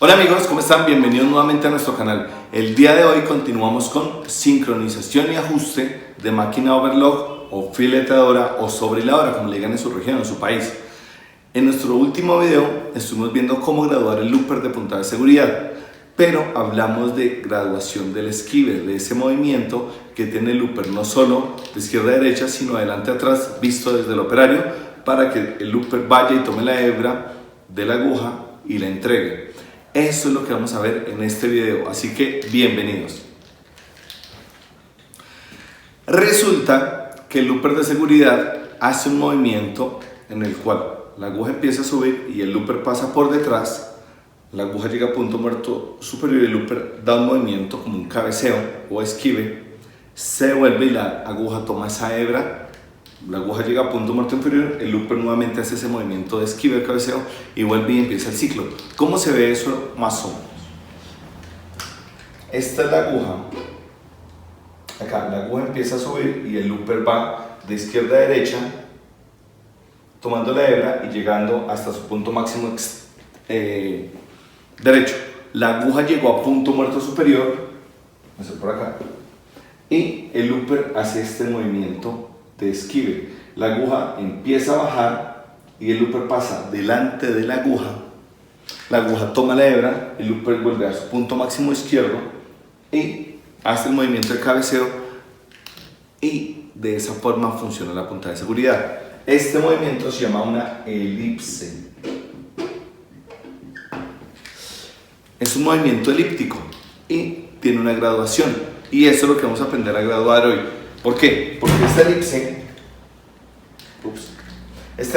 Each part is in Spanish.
Hola amigos, ¿cómo están? Bienvenidos nuevamente a nuestro canal. El día de hoy continuamos con sincronización y ajuste de máquina overlock o filetadora o sobrehiladora, como le digan en su región o en su país. En nuestro último video estuvimos viendo cómo graduar el looper de punta de seguridad, pero hablamos de graduación del esquive, de ese movimiento que tiene el looper no solo de izquierda a derecha, sino adelante a atrás, visto desde el operario, para que el looper vaya y tome la hebra de la aguja y la entregue. Eso es lo que vamos a ver en este video, así que bienvenidos. Resulta que el looper de seguridad hace un movimiento en el cual la aguja empieza a subir y el looper pasa por detrás, la aguja llega a punto muerto superior y el looper da un movimiento como un cabeceo o esquive, se devuelve y la aguja toma esa hebra. La aguja llega a punto muerto inferior, el looper nuevamente hace ese movimiento de esquive, de cabeceo y vuelve y empieza el ciclo. ¿Cómo se ve eso más o menos? Esta es la aguja. Acá la aguja empieza a subir y el looper va de izquierda a derecha, tomando la hebra y llegando hasta su punto máximo derecho. La aguja llegó a punto muerto superior, por acá, y el looper hace este movimiento de esquive. La aguja empieza a bajar y el looper pasa delante de la aguja toma la hebra, el looper vuelve a su punto máximo izquierdo y hace el movimiento de cabeceo y de esa forma funciona la punta de seguridad. Este movimiento se llama una elipse. Es un movimiento elíptico y tiene una graduación, y eso es lo que vamos a aprender a graduar hoy. ¿Por qué? Porque esta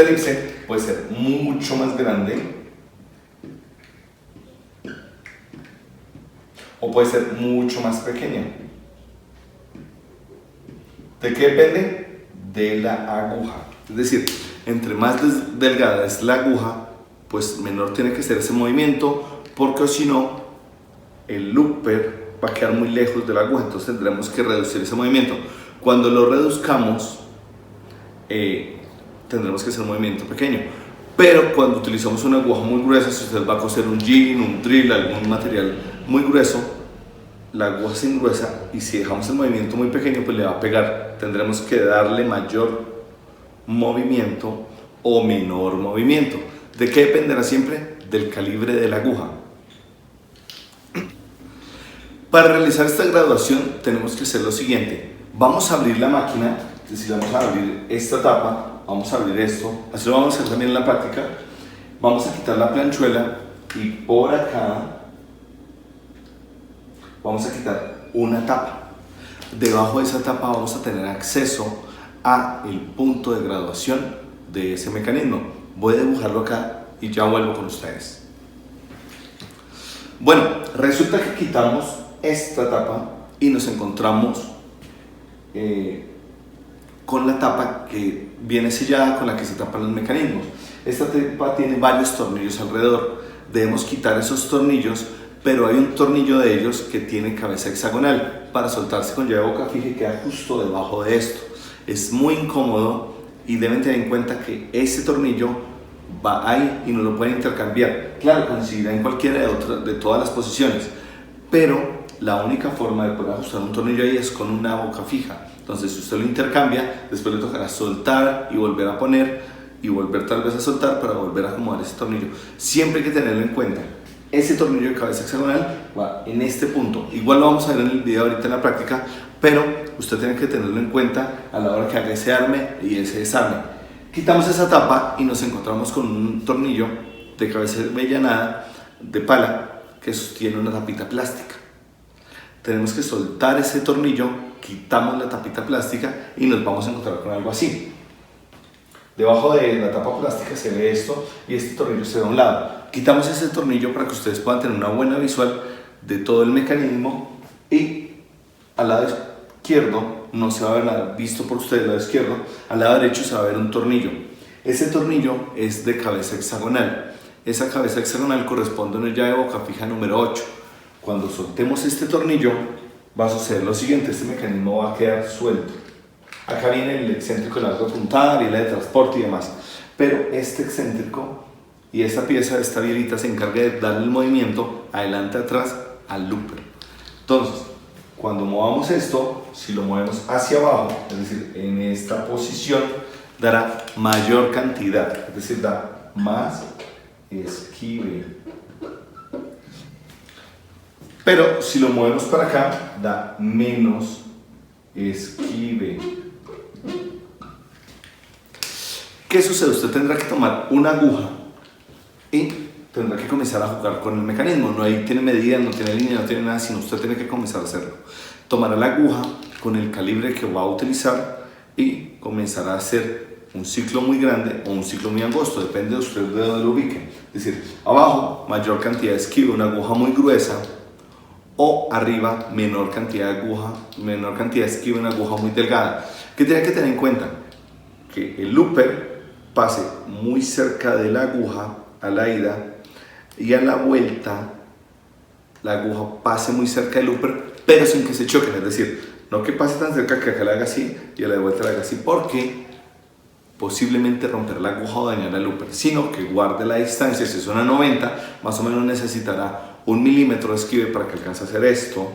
elipse puede ser mucho más grande o puede ser mucho más pequeña. ¿De qué depende? De la aguja. Es decir, entre más delgada es la aguja, pues menor tiene que ser ese movimiento, porque si no, el looper va a quedar muy lejos de la aguja, entonces tendremos que reducir ese movimiento. Cuando lo reduzcamos, tendremos que hacer un movimiento pequeño. Pero cuando utilizamos una aguja muy gruesa, si usted va a coser un jean, un drill, algún material muy grueso, la aguja se engruesa y si dejamos el movimiento muy pequeño, pues le va a pegar. Tendremos que darle mayor movimiento o menor movimiento. ¿De qué dependerá siempre? Del calibre de la aguja. Para realizar esta graduación tenemos que hacer lo siguiente. Vamos a abrir la máquina, es decir, vamos a abrir esta tapa, vamos a abrir esto, así lo vamos a hacer también en la práctica. Vamos a quitar la planchuela y por acá vamos a quitar una tapa. Debajo de esa tapa vamos a tener acceso al punto de graduación de ese mecanismo. Voy a dibujarlo acá y ya vuelvo con ustedes. Bueno, resulta que quitamos esta tapa y nos encontramos con la tapa que viene sellada, con la que se tapan los mecanismos. Esta tapa tiene varios tornillos alrededor. Debemos quitar esos tornillos, pero hay un tornillo de ellos que tiene cabeza hexagonal para soltarse con llave boca fija y queda justo debajo de esto. Es muy incómodo y deben tener en cuenta que ese tornillo va ahí y no lo pueden intercambiar. Claro, conseguirá en cualquiera de todas las posiciones, pero la única forma de poder ajustar un tornillo ahí es con una boca fija. Entonces, si usted lo intercambia, después le tocará soltar y volver a poner y volver tal vez a soltar para volver a acomodar ese tornillo. Siempre hay que tenerlo en cuenta. Ese tornillo de cabeza hexagonal va en este punto. Igual lo vamos a ver en el video ahorita en la práctica, pero usted tiene que tenerlo en cuenta a la hora que haga ese arme y ese desarme. Quitamos esa tapa y nos encontramos con un tornillo de cabeza avellanada de pala que sostiene una tapita plástica. Tenemos que soltar ese tornillo, quitamos la tapita plástica y nos vamos a encontrar con algo así. Debajo de la tapa plástica se ve esto y este tornillo se ve a un lado. Quitamos ese tornillo para que ustedes puedan tener una buena visual de todo el mecanismo, y al lado izquierdo no se va a ver nada visto por ustedes, al lado izquierdo, al lado derecho se va a ver un tornillo. Ese tornillo es de cabeza hexagonal. Esa cabeza hexagonal corresponde a una llave boca fija número 8. Cuando soltemos este tornillo va a suceder lo siguiente: este mecanismo va a quedar suelto. Acá viene el excéntrico largo de puntada, viene de transporte y demás, pero este excéntrico y esta pieza, esta bielita, se encarga de darle el movimiento adelante atrás al looper. Entonces, cuando movamos esto, si lo movemos hacia abajo, es decir, en esta posición, dará mayor cantidad, es decir, da más esquive. Pero si lo movemos para acá, da menos esquive. ¿Qué sucede? Usted tendrá que tomar una aguja y tendrá que comenzar a jugar con el mecanismo. No ahí tiene medida, no tiene línea, no tiene nada, sino usted tiene que comenzar a hacerlo. Tomará la aguja con el calibre que va a utilizar y comenzará a hacer un ciclo muy grande o un ciclo muy angosto, depende de usted de dónde lo ubique. Es decir, abajo mayor cantidad de esquive, una aguja muy gruesa, o arriba menor cantidad de esquive, una aguja muy delgada. ¿Qué tiene que tener en cuenta? Que el looper pase muy cerca de la aguja a la ida y a la vuelta la aguja pase muy cerca del looper, pero sin que se choquen, es decir, no que pase tan cerca que acá la haga así y a la de vuelta la haga así, porque posiblemente romper la aguja o dañar el looper, sino que guarde la distancia. Si es una 90, más o menos necesitará 1 milímetro de esquive para que alcance a hacer esto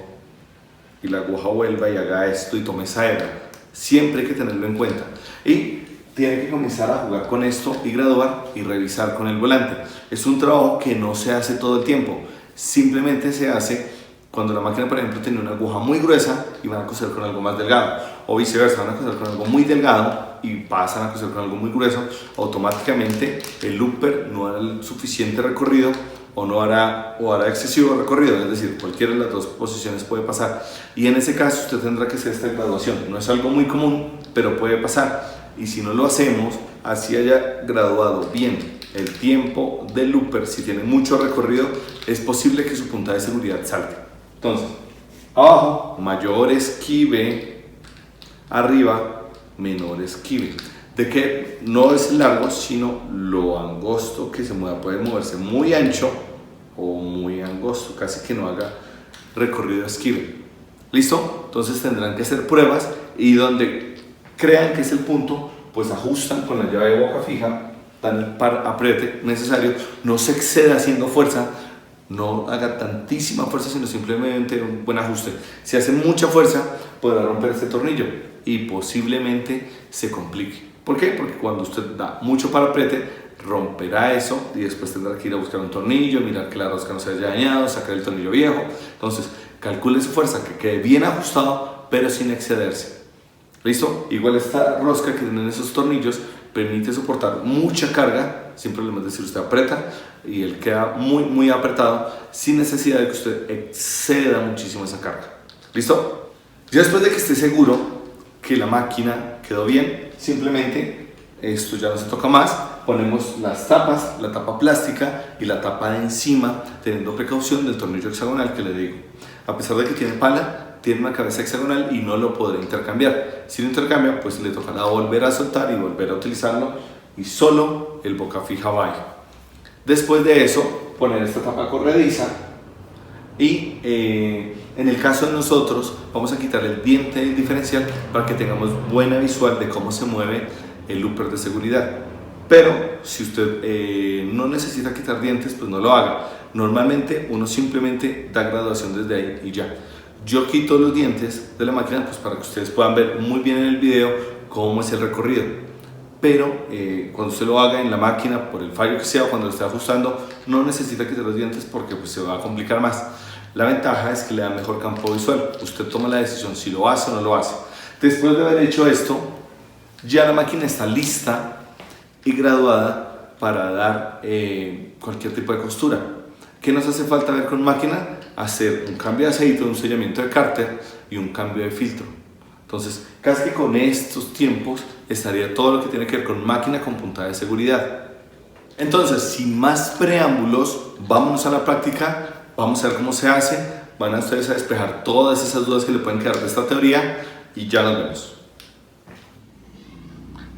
y la aguja vuelva y haga esto y tome esa hebra. Siempre hay que tenerlo en cuenta y tiene que comenzar a jugar con esto y graduar y revisar con el volante. Es un trabajo que no se hace todo el tiempo, simplemente se hace cuando la máquina, por ejemplo, tiene una aguja muy gruesa y van a coser con algo más delgado, o viceversa, van a coser con algo muy delgado y pasan a coser con algo muy grueso. Automáticamente el looper no hará el suficiente recorrido o hará excesivo recorrido, es decir, cualquiera de las dos posiciones puede pasar, y en ese caso usted tendrá que hacer esta graduación. No es algo muy común, pero puede pasar, y si no lo hacemos, así haya graduado bien el tiempo del looper, si tiene mucho recorrido, es posible que su punta de seguridad salte. Entonces, abajo mayor esquive, arriba menor esquive. De que no es largo, sino lo angosto que se mueva. Puede moverse muy ancho o muy angosto, casi que no haga recorrido esquive. ¿Listo? Entonces tendrán que hacer pruebas y donde crean que es el punto, pues ajustan con la llave de boca fija, dan el apriete necesario, no se exceda haciendo fuerza, no haga tantísima fuerza, sino simplemente un buen ajuste. Si hace mucha fuerza, podrá romper este tornillo y posiblemente se complique. ¿Por qué? Porque cuando usted da mucho para apriete, romperá eso y después tendrá que ir a buscar un tornillo, mirar que la rosca no se haya dañado, sacar el tornillo viejo. Entonces, calcule su fuerza, que quede bien ajustado, pero sin excederse. ¿Listo? Igual esta rosca que tienen esos tornillos permite soportar mucha carga, sin problemas. Es decir, usted aprieta y él queda muy apretado, sin necesidad de que usted exceda muchísimo esa carga. ¿Listo? Ya después de que esté seguro que la máquina quedó bien, simplemente esto ya no se toca más, ponemos las tapas, la tapa plástica y la tapa de encima, teniendo precaución del tornillo hexagonal que le digo. A pesar de que tiene pala, tiene una cabeza hexagonal y no lo podrá intercambiar. Si lo intercambia, pues le tocará volver a soltar y volver a utilizarlo, y solo el boca fija va ahí. Después de eso, poner esta tapa corrediza y en el caso de nosotros vamos a quitar el diente del diferencial para que tengamos buena visual de cómo se mueve el looper de seguridad. Pero si usted no necesita quitar dientes, pues no lo haga. Normalmente uno simplemente da graduación desde ahí y ya. Yo quito los dientes de la máquina pues para que ustedes puedan ver muy bien en el video cómo es el recorrido. Pero cuando usted lo haga en la máquina, por el fallo que sea, o cuando lo esté ajustando, no necesita quitar los dientes porque pues se va a complicar más. La ventaja es que le da mejor campo visual. Usted toma la decisión si lo hace o no lo hace. Después de haber hecho esto, ya la máquina está lista y graduada para dar cualquier tipo de costura. ¿Qué nos hace falta ver con máquina? Hacer un cambio de aceite, un sellamiento de cárter y un cambio de filtro. Entonces, casi que con estos tiempos estaría todo lo que tiene que ver con máquina con punta de seguridad. Entonces, sin más preámbulos, vámonos a la práctica. Vamos a ver cómo se hace. Van a ustedes a despejar todas esas dudas que le pueden quedar de esta teoría y ya nos vemos.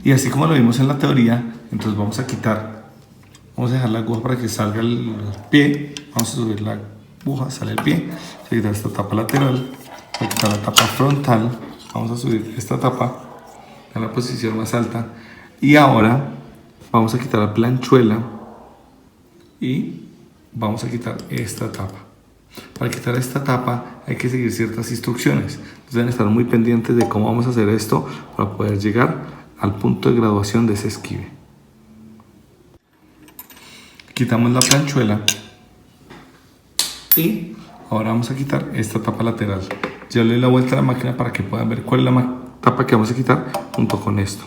Y así como lo vimos en la teoría, entonces vamos a dejar la aguja para que salga el pie. Vamos a subir la aguja, sale el pie. Vamos a quitar esta tapa lateral, vamos a quitar la tapa frontal. Vamos a subir esta tapa a la posición más alta. Y ahora vamos a quitar la planchuela y vamos a quitar esta tapa. Para quitar esta tapa hay que seguir ciertas instrucciones. Entonces deben estar muy pendientes de cómo vamos a hacer esto para poder llegar al punto de graduación de ese esquive. Quitamos la planchuela y ahora vamos a quitar esta tapa lateral. Ya le doy la vuelta a la máquina para que puedan ver cuál es la tapa que vamos a quitar junto con esto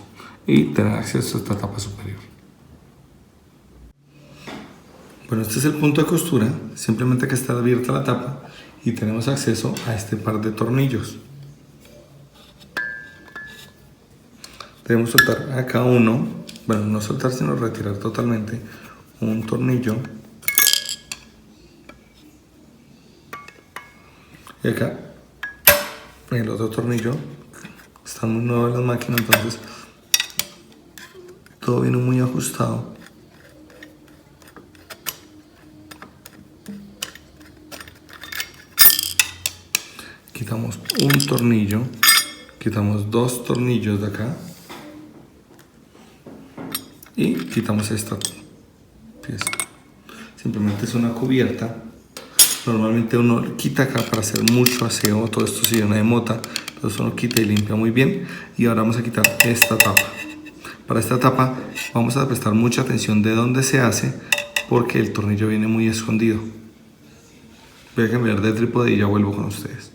y tener acceso a esta tapa superior. Bueno, este es el punto de costura, simplemente que está abierta la tapa y tenemos acceso a este par de tornillos. Debemos soltar acá uno, bueno, no soltar sino retirar totalmente un tornillo. Y acá el otro tornillo. Están muy nuevas las máquinas, entonces todo viene muy ajustado. Quitamos un tornillo, quitamos dos tornillos de acá y quitamos esta pieza. Simplemente es una cubierta. Normalmente uno quita acá para hacer mucho aseo, todo esto se llena de mota, entonces uno quita y limpia muy bien. Y ahora vamos a quitar esta tapa. Para esta tapa vamos a prestar mucha atención de dónde se hace, porque el tornillo viene muy escondido. Voy a cambiar de trípode y ya vuelvo con ustedes.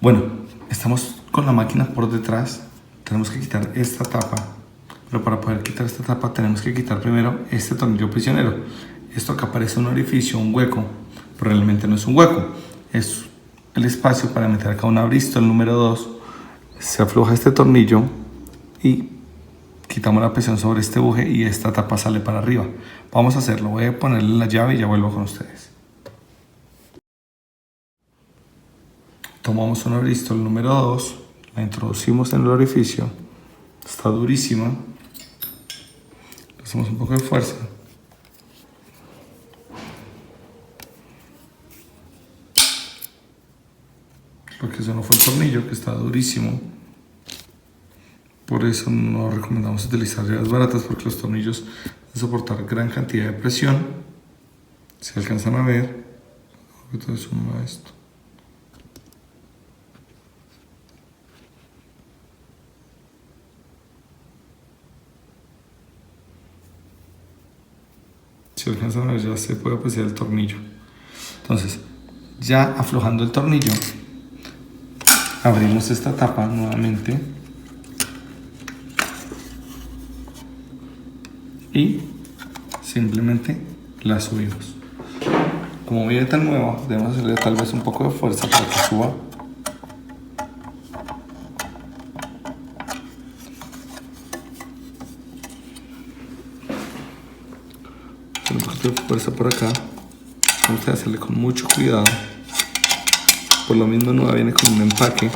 Bueno, estamos con la máquina por detrás. Tenemos que quitar esta tapa. Pero para poder quitar esta tapa tenemos que quitar primero este tornillo prisionero. Esto acá parece un orificio, un hueco, pero realmente no es un hueco. Es el espacio para meter acá una Bristol número 2. Se afloja este tornillo y quitamos la presión sobre este buje y esta tapa sale para arriba. Vamos a hacerlo. Voy a ponerle la llave y ya vuelvo con ustedes. Tomamos una Bristol número 2, la introducimos en el orificio. Está durísima. Hacemos un poco de fuerza. Porque eso no fue el tornillo, que está durísimo. Por eso no recomendamos utilizar llaves baratas, porque los tornillos deben soportar gran cantidad de presión. Si alcanzan a ver, entonces uno a esto. Si alcanzan a ver, ya se puede apreciar el tornillo. Entonces, ya aflojando el tornillo, abrimos esta tapa nuevamente y simplemente la subimos. Como viene tan nueva, debemos hacerle tal vez un poco de fuerza para que suba. Un poquito de fuerza por acá. Vamos a hacerle con mucho cuidado. Por lo mismo nueva viene con un empaque.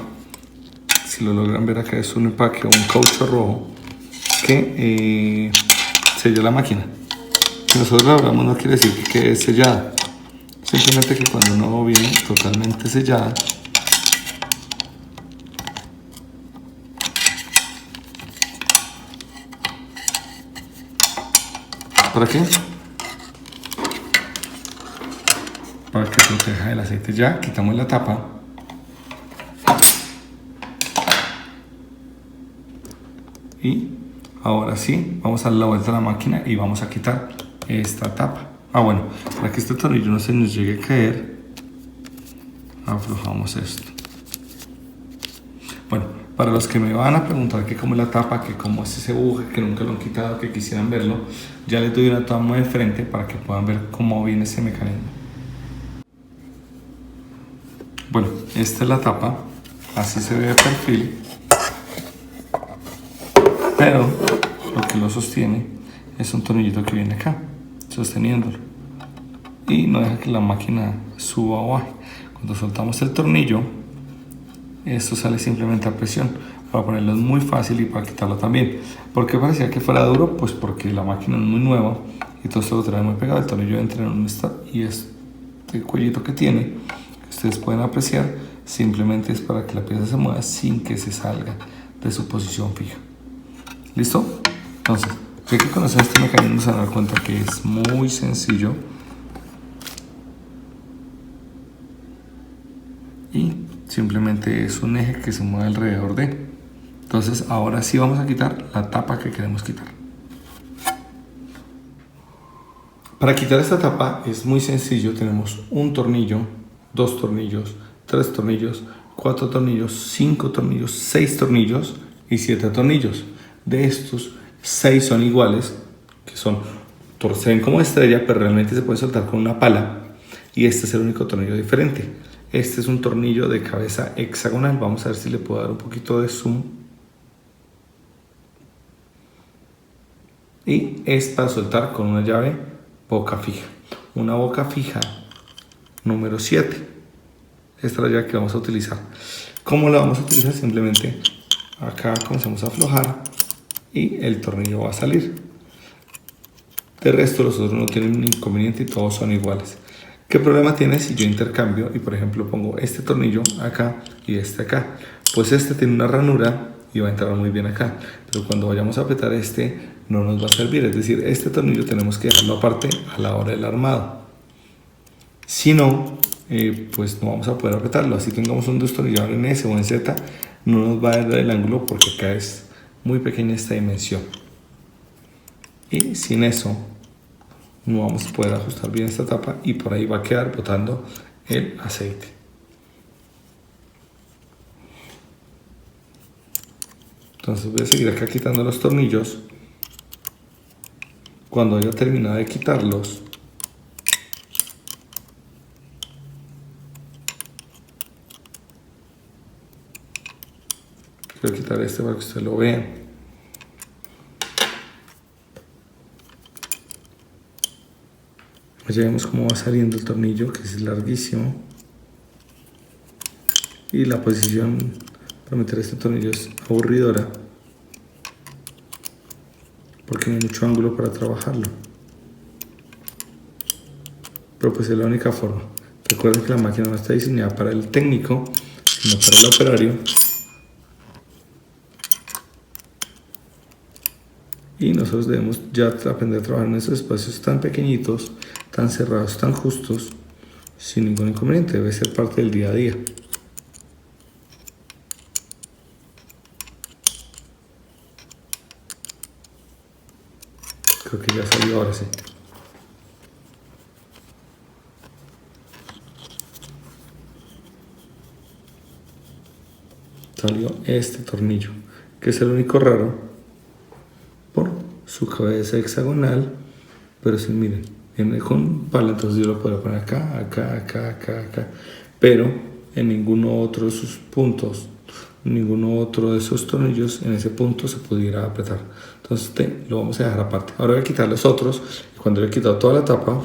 Si lo logran ver acá, es un empaque o un caucho rojo que sella la máquina. Si nosotros la abramos no quiere decir que quede sellada. Simplemente que cuando no viene totalmente sellada, ¿para qué? Para que proteja el aceite. Ya quitamos la tapa y ahora sí vamos a darle la vuelta a la máquina y vamos a quitar esta tapa. Bueno, para que este tornillo no se nos llegue a caer, aflojamos esto. Bueno, para los que me van a preguntar que cómo es la tapa, que cómo es ese buje, que nunca lo han quitado, que quisieran verlo, ya les doy una toma de frente para que puedan ver cómo viene ese mecanismo. Bueno, esta es la tapa, así se ve de perfil, pero lo que lo sostiene es un tornillito que viene acá, sosteniéndolo, y no deja que la máquina suba o baje. Cuando soltamos el tornillo, esto sale simplemente a presión. Para ponerlo es muy fácil y para quitarlo también. ¿Por qué parecía que fuera duro? Pues porque la máquina es muy nueva y todo esto lo trae muy pegado. El tornillo entra en un estado y este cuellito que tiene, que ustedes pueden apreciar, simplemente es para que la pieza se mueva sin que se salga de su posición fija. ¿Listo? Entonces, Ya que conocer este mecanismo se van a dar cuenta que es muy sencillo y simplemente es un eje que se mueve alrededor de. Entonces ahora sí vamos a quitar la tapa que queremos quitar. Para quitar esta tapa es muy sencillo. Tenemos un tornillo, 2 tornillos, 3 tornillos, 4 tornillos, 5 tornillos, 6 tornillos y 7 tornillos. De estos, 6 son iguales, que se ven como estrella, pero realmente se puede soltar con una pala. Y este es el único tornillo diferente. Este es un tornillo de cabeza hexagonal. Vamos a ver si le puedo dar un poquito de zoom. Y es para soltar con una llave boca fija. Una boca fija número 7. Esta es la llave que vamos a utilizar. ¿Cómo la vamos a utilizar? Simplemente acá comenzamos a aflojar y el tornillo va a salir. De resto los otros no tienen ningún inconveniente y todos son iguales. ¿Qué problema tiene si yo intercambio y por ejemplo pongo este tornillo acá y este acá? Pues este tiene una ranura y va a entrar muy bien acá, pero cuando vayamos a apretar este no nos va a servir, es decir, este tornillo tenemos que dejarlo aparte a la hora del armado. Si no, pues no vamos a poder apretarlo. Así tengamos un destornillador en S o en Z, no nos va a dar el ángulo porque acá es muy pequeña esta dimensión. Y sin eso no vamos a poder ajustar bien esta tapa y por ahí va a quedar botando el aceite. Entonces voy a seguir acá quitando los tornillos. Cuando haya terminado de quitarlos, quiero quitar este para que ustedes lo vean. Ya vemos cómo va saliendo el tornillo, que es larguísimo. Y la posición para meter este tornillo es aburridora, porque no hay mucho ángulo para trabajarlo. Pero pues es la única forma. Recuerden que la máquina no está diseñada para el técnico, sino para el operario. Y nosotros debemos ya aprender a trabajar en esos espacios tan pequeñitos, tan cerrados, tan justos, sin ningún inconveniente. Debe ser parte del día a día. Creo que ya salió ahora sí. Salió este tornillo, que es el único raro por su cabeza hexagonal, pero si miren, viene con pala, entonces yo lo puedo poner acá, acá, acá, acá, acá, pero en ninguno otro de sus puntos, ninguno otro de esos tornillos en ese punto se pudiera apretar. Entonces lo vamos a dejar aparte. Ahora voy a quitar los otros y cuando le he quitado toda la tapa,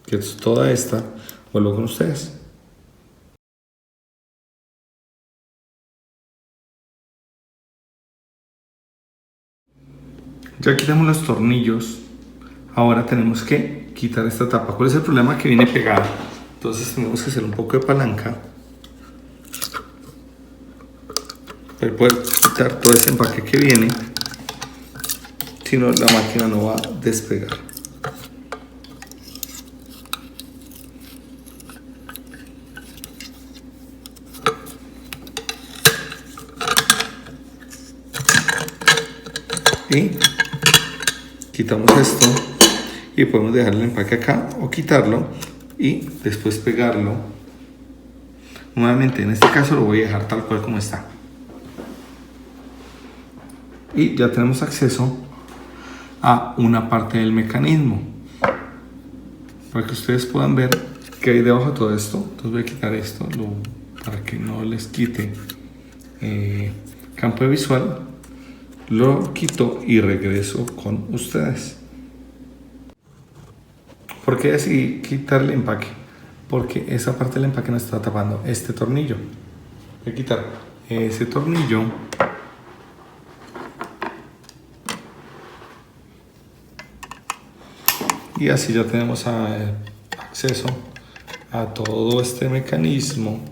que es toda esta, vuelvo con ustedes. Ya quitamos los tornillos, ahora tenemos que quitar esta tapa. ¿Cuál es el problema? Que viene pegada. Entonces tenemos que hacer un poco de palanca para poder quitar todo ese empaque que viene, si no la máquina no va a despegar. Y quitamos esto y podemos dejar el empaque acá o quitarlo y después pegarlo nuevamente. En este caso lo voy a dejar tal cual como está y ya tenemos acceso a una parte del mecanismo para que ustedes puedan ver qué hay debajo de todo esto. Entonces voy a quitar esto para que no les quite campo de visual. Lo quito y regreso con ustedes. ¿Por qué decidí quitar el empaque? Porque esa parte del empaque nos está tapando este tornillo. Voy a quitar ese tornillo y así ya tenemos acceso a todo este mecanismo.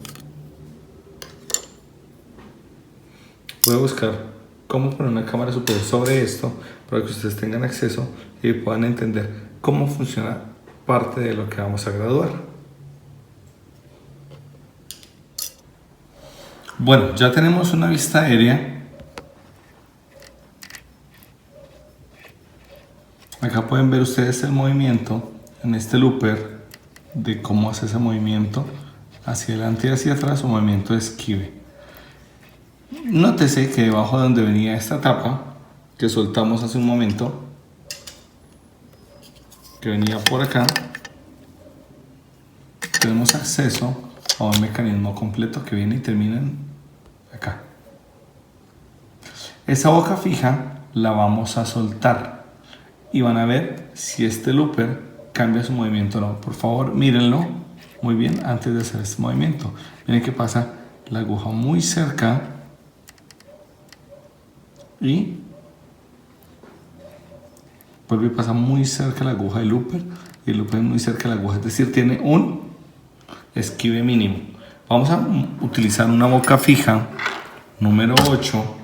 Voy a buscar cómo poner una cámara superior sobre esto para que ustedes tengan acceso y puedan entender cómo funciona parte de lo que vamos a graduar. Bueno, ya tenemos una vista aérea. Acá pueden ver ustedes el movimiento en este looper de cómo hace ese movimiento hacia adelante y hacia atrás o movimiento de esquive. Nótese que debajo de donde venía esta tapa que soltamos hace un momento, que venía por acá, tenemos acceso a un mecanismo completo que viene y termina acá. Esa boca fija la vamos a soltar y van a ver si este looper cambia su movimiento o no. Por favor, mírenlo muy bien antes de hacer este movimiento. Miren que pasa la aguja muy cerca y vuelve y pasa muy cerca la aguja del looper y el looper muy cerca de la aguja, es decir, tiene un esquive mínimo. Vamos a utilizar una boca fija número 8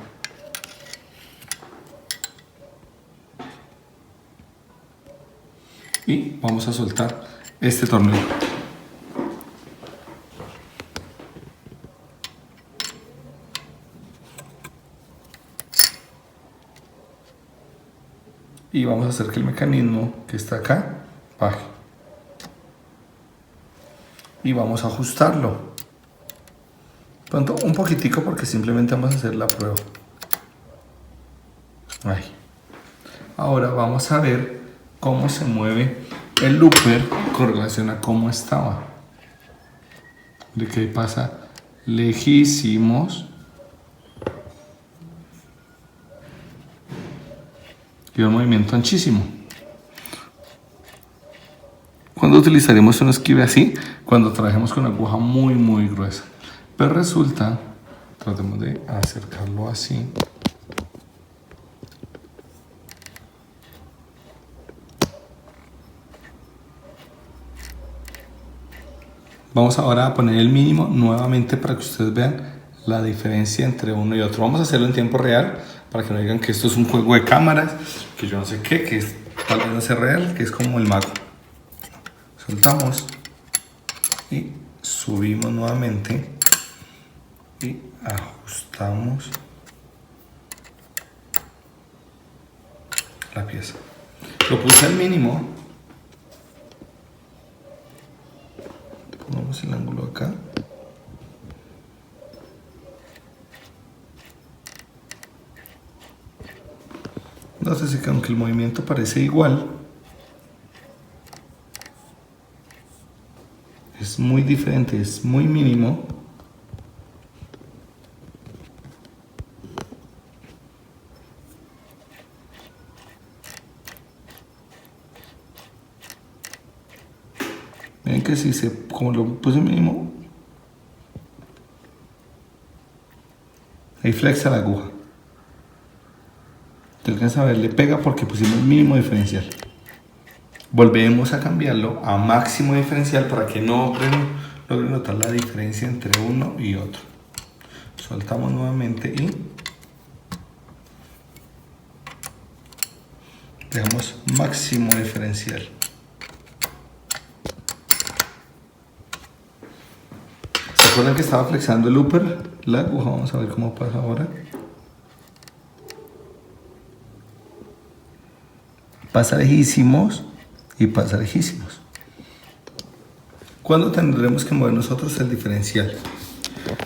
y vamos a soltar este tornillo. Y vamos a hacer que el mecanismo que está acá baje. Y vamos a ajustarlo. Pronto un poquitico porque simplemente vamos a hacer la prueba. Ahí. Ahora vamos a ver cómo se mueve el looper con relación a cómo estaba. De que pasa lejísimos. Y un movimiento anchísimo. ¿Cuándo utilizaremos un esquive así? Cuando trabajemos con una aguja muy gruesa. Pero resulta, tratemos de acercarlo así. Vamos ahora a poner el mínimo nuevamente para que ustedes vean la diferencia entre uno y otro. Vamos a hacerlo en tiempo real para que no digan que esto es un juego de cámaras, que yo no sé qué, que es tal vez no sea real, que es como el mago. Soltamos y subimos nuevamente y ajustamos la pieza. Lo puse al mínimo. Ponemos el ángulo acá. Nótese que aunque el movimiento parece igual, es muy diferente, es muy mínimo. Miren que si como lo puse mínimo, ahí flexa la aguja. Te alcanza a ver, le pega porque pusimos mínimo diferencial. Volvemos a cambiarlo a máximo diferencial para que no logren notar la diferencia entre uno y otro. Soltamos nuevamente y dejamos máximo diferencial. ¿Se acuerdan que estaba flexando el looper? La aguja, vamos a ver cómo pasa ahora. Pasa lejísimos y pasa lejísimos. ¿Cuándo tendremos que mover nosotros el diferencial?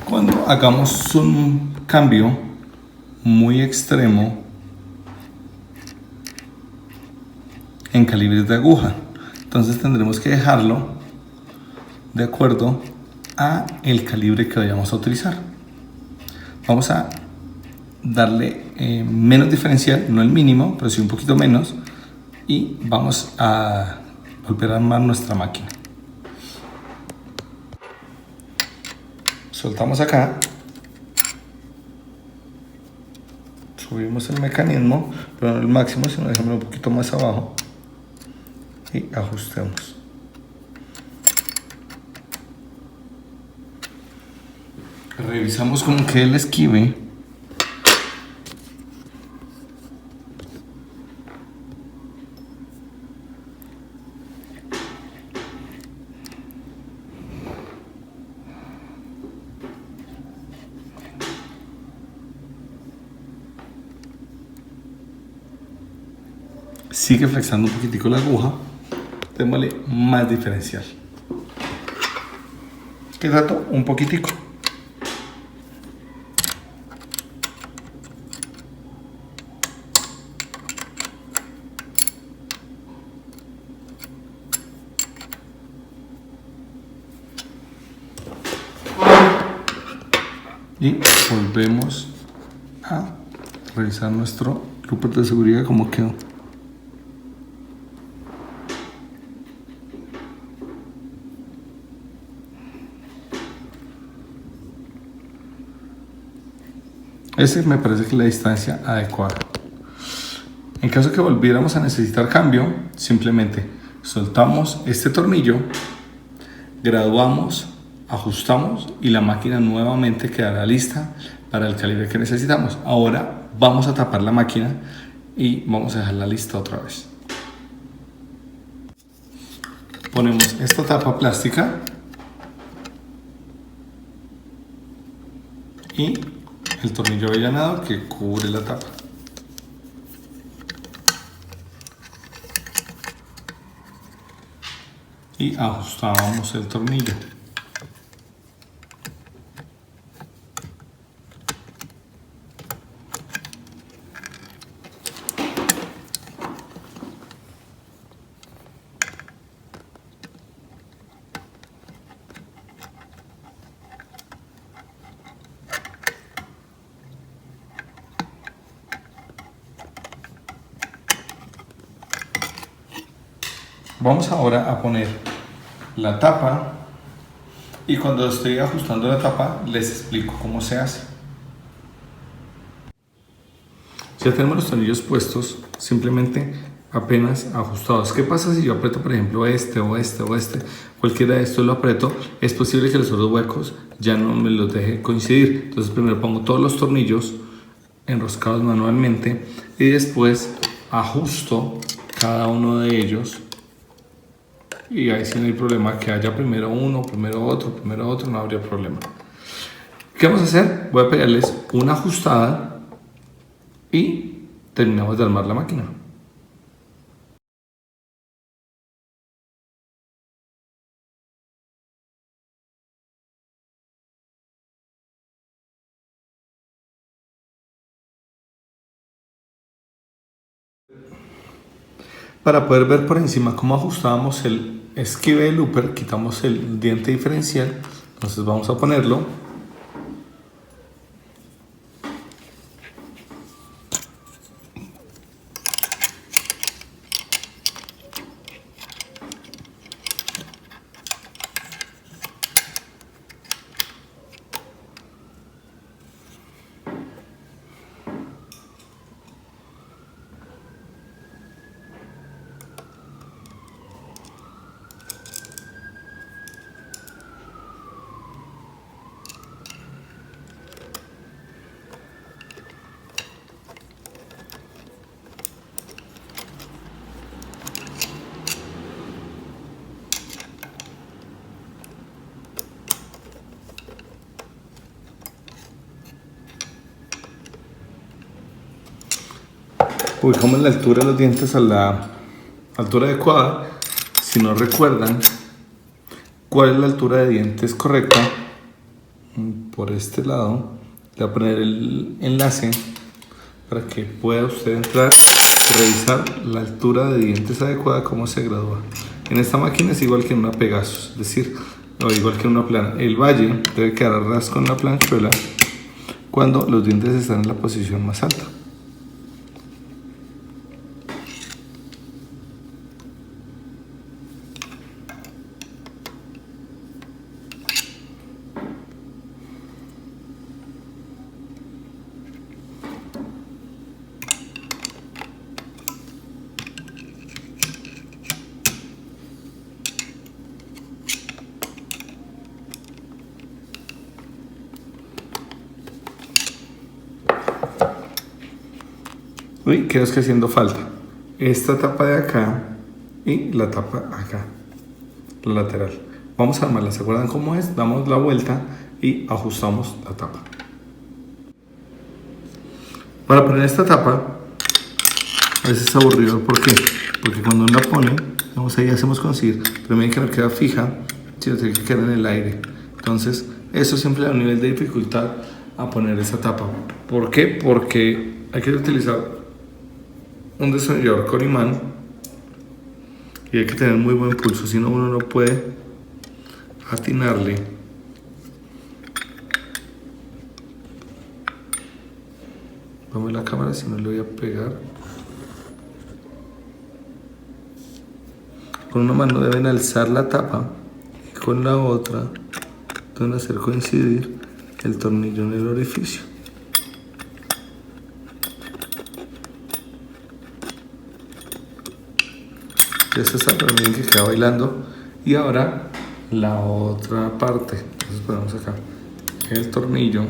Cuando hagamos un cambio muy extremo en calibres de aguja. Entonces tendremos que dejarlo de acuerdo a el calibre que vayamos a utilizar. Vamos a darle menos diferencial, no el mínimo, pero sí un poquito menos. Y vamos a volver a armar nuestra máquina. Soltamos acá, subimos el mecanismo, pero no el máximo, sino dejémoslo un poquito más abajo y ajustemos. Revisamos cómo queda el esquive. Sigue flexando un poquitico la aguja, démosle más diferencial. ¿Qué dato? Un poquitico. Y volvemos a revisar nuestro looper de seguridad como quedó. Ese me parece que es la distancia adecuada. En caso que volviéramos a necesitar cambio, simplemente soltamos este tornillo, graduamos, ajustamos y la máquina nuevamente quedará lista para el calibre que necesitamos. Ahora vamos a tapar la máquina y vamos a dejarla lista otra vez. Ponemos esta tapa plástica y el tornillo avellanado que cubre la tapa. Y ajustamos el tornillo. Vamos ahora a poner la tapa y cuando estoy ajustando la tapa les explico cómo se hace. Ya tenemos los tornillos puestos, simplemente apenas ajustados. ¿Qué pasa si yo aprieto, por ejemplo, este o este o este? Cualquiera de estos lo aprieto, es posible que los otros huecos ya no me los deje coincidir. Entonces primero pongo todos los tornillos enroscados manualmente y después ajusto cada uno de ellos. Y ahí sí no hay problema, que haya primero uno, primero otro, no habría problema. ¿Qué vamos a hacer? Voy a pegarles una ajustada y terminamos de armar la máquina. Para poder ver por encima cómo ajustábamos el esquive del looper, quitamos el diente diferencial, entonces vamos a ponerlo. Ubicamos la altura de los dientes a la altura adecuada. Si no recuerdan cuál es la altura de dientes correcta, por este lado le voy a poner el enlace para que pueda usted entrar y revisar la altura de dientes adecuada, cómo se gradúa. En esta máquina es igual que en una Pegasus, es decir, o igual que en una plana. El valle debe quedar a ras con la planchuela cuando los dientes están en la posición más alta. Uy, quedó que haciendo falta esta tapa de acá y la tapa acá, la lateral. Vamos a armarla, ¿se acuerdan cómo es? Damos la vuelta y ajustamos la tapa. Para poner esta tapa a veces es aburrido. ¿Por qué? Porque cuando uno la pone, vamos ahí, hacemos conseguir, pero miren que no queda fija, sino tiene que quedar en el aire. Entonces, eso siempre da un nivel de dificultad a poner esa tapa. ¿Por qué? Porque hay que utilizar un destornillador con imán y hay que tener muy buen pulso, si no uno no puede atinarle. Vamos a la cámara, si no le voy a pegar. Con una mano deben alzar la tapa y con la otra deben hacer coincidir el tornillo en el orificio. Esta está también que queda bailando. Y ahora la otra parte. Entonces ponemos acá el tornillo.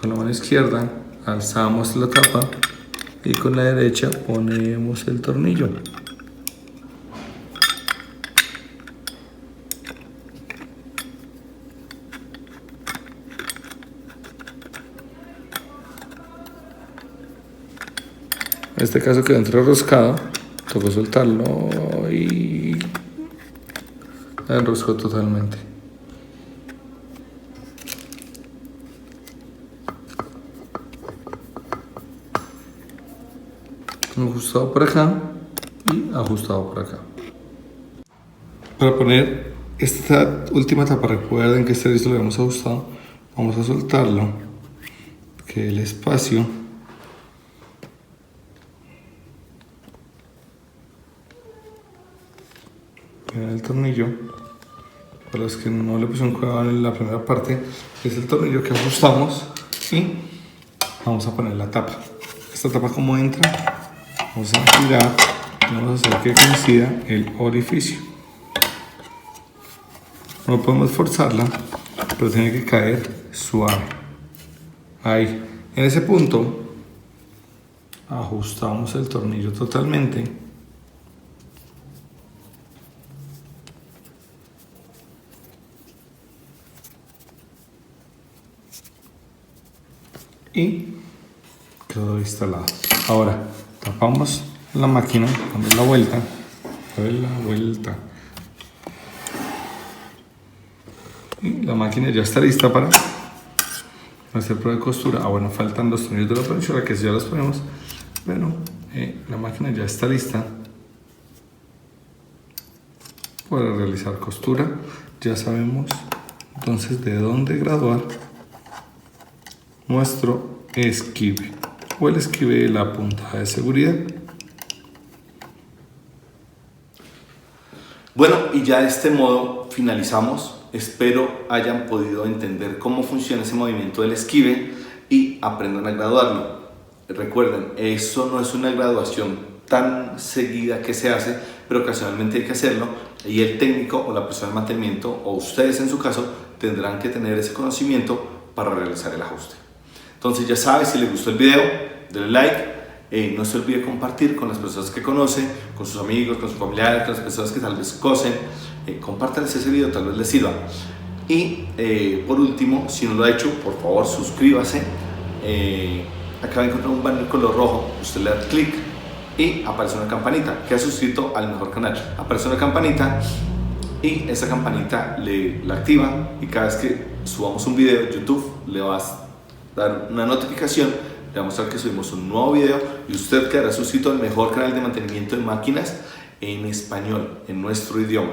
Con la mano izquierda alzamos la tapa y con la derecha ponemos el tornillo. En este caso quedó enroscado, tocó soltarlo y la enroscó totalmente. Ajustado por acá y ajustado por acá. Para poner esta última tapa, recuerden que este listo lo habíamos ajustado, vamos a soltarlo, que el espacio el tornillo, para los que no le pusieron cuidado en la primera parte, es el tornillo que ajustamos y vamos a poner la tapa. Esta tapa, como entra, vamos a girar y vamos a hacer que coincida el orificio. No podemos forzarla, pero tiene que caer suave. Ahí, en ese punto ajustamos el tornillo totalmente y quedó instalado. Ahora tapamos la máquina, damos la vuelta, y la máquina ya está lista para hacer prueba de costura. Bueno, faltan los tornillos de la planchura que ya los ponemos, pero la máquina ya está lista para realizar costura. Ya sabemos entonces de dónde graduar nuestro esquive o el esquive de la puntada de seguridad. Bueno, y ya de este modo finalizamos. Espero hayan podido entender cómo funciona ese movimiento del esquive y aprendan a graduarlo. Recuerden, eso no es una graduación tan seguida que se hace, pero ocasionalmente hay que hacerlo, y el técnico o la persona de mantenimiento o ustedes en su caso tendrán que tener ese conocimiento para realizar el ajuste. Entonces ya sabes, si les gustó el video, denle like, no se olvide compartir con las personas que conocen, con sus amigos, con sus familiares, con las personas que tal vez cosen, compártanles ese video, tal vez les sirva. Y por último, si no lo ha hecho, por favor suscríbase. Acá va a encontrar un banner color rojo, usted le da clic y aparece una campanita, que ha suscrito al mejor canal. Aparece una campanita y esa campanita la activa, y cada vez que subamos un video, YouTube le va a dar una notificación, le va a mostrar que subimos un nuevo video y usted quedará suscrito al mejor canal de mantenimiento de máquinas en español, en nuestro idioma.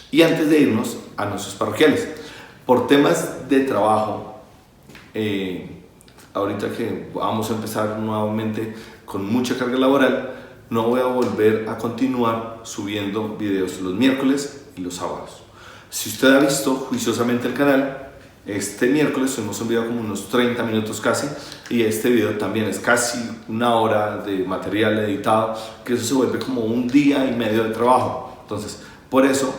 Y antes de irnos a nuestros parroquiales, por temas de trabajo, ahorita que vamos a empezar nuevamente con mucha carga laboral, no voy a volver a continuar subiendo videos los miércoles y los sábados. Si usted ha visto juiciosamente el canal, este miércoles subimos un video como unos 30 minutos casi, y este video también es casi una hora de material editado, que eso se vuelve como un día y medio de trabajo. Entonces, por eso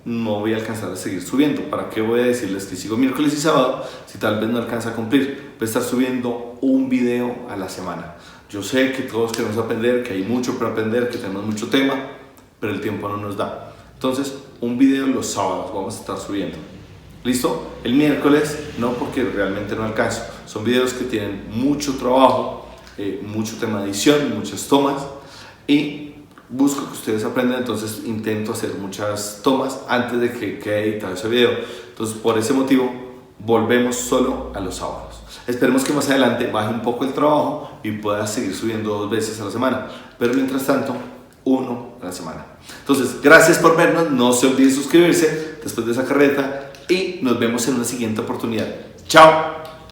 no voy a alcanzar a seguir subiendo. ¿Para qué voy a decirles que sigo miércoles y sábado si tal vez no alcanza a cumplir? Voy a estar subiendo un video a la semana. Yo sé que todos queremos aprender, que hay mucho para aprender, que tenemos mucho tema, pero el tiempo no nos da. Entonces, un video los sábados vamos a estar subiendo. ¿Listo? El miércoles no, porque realmente no alcanzo. Son videos que tienen mucho trabajo, mucho tema de edición, muchas tomas, y busco que ustedes aprendan. Entonces intento hacer muchas tomas antes de que quede editado ese video. Entonces por ese motivo volvemos solo a los sábados. Esperemos que más adelante baje un poco el trabajo y pueda seguir subiendo 2 veces a la semana, pero mientras tanto 1 a la semana. Entonces gracias por vernos, no se olviden suscribirse después de esa carreta y nos vemos en una siguiente oportunidad. Chao.